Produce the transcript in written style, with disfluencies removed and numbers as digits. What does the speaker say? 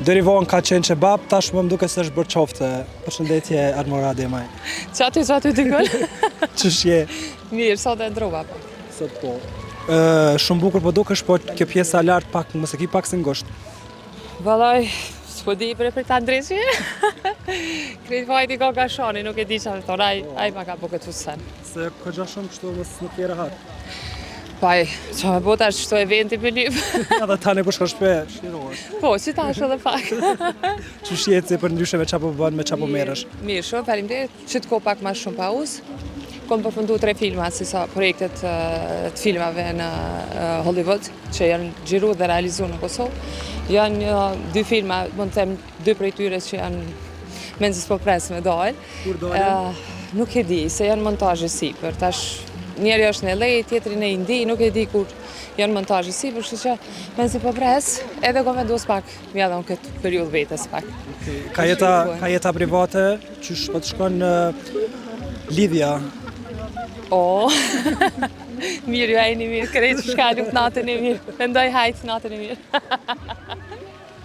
Deri vonë ka qenë qebab, tash më duke se është bërë qofte. Përshëndetje, Armorade maj. Qatu dikon? Qësh je? Mirë, sot e ndrova po. Sot po. Shumë bukur po dukesh, po kjo pjesa lart pak, mos e ki pak se ngosht. Vallaj, s'po di për ta ndreqi. Kretë vajti ka gashani, nuk e di çfarë thon, ai ma ka bë këtë sen. Se këgja shumë kështu mos nuk je rahat. Paj, që me bota është qëto eventi për lyp. Edhe tani po shkosh shpe, shirohesh. Po, që ta është edhe pak. Qysh jetë si për ndryshe me qa po bën, me qa po merresh? Mirë shumë, faleminderit, që të ko pak ma shumë pauzë. Kom përfundu 3 filma, si sa projektet të filmave në Hollywood, që janë gjiru dhe realizu në Kosovë. Janë 2 filma, mund të them 2 prej tyre që janë menzis po presë me dojnë. Kur dojnë? Nuk e di, se janë montazhe sipër. Tash njeri është në LA, tjetri në Indi, nuk e di kur janë montazhe sipër, kështu që menzis po presë, edhe kom vendus pak, mja dhe në këtë periudhë vetës pak. Ka jeta private, qysh po të shkon në lidhja? O, mirë, ju e një mirë, krejtë shka nuk natën e mirë, mendoj hajtë natën e mirë.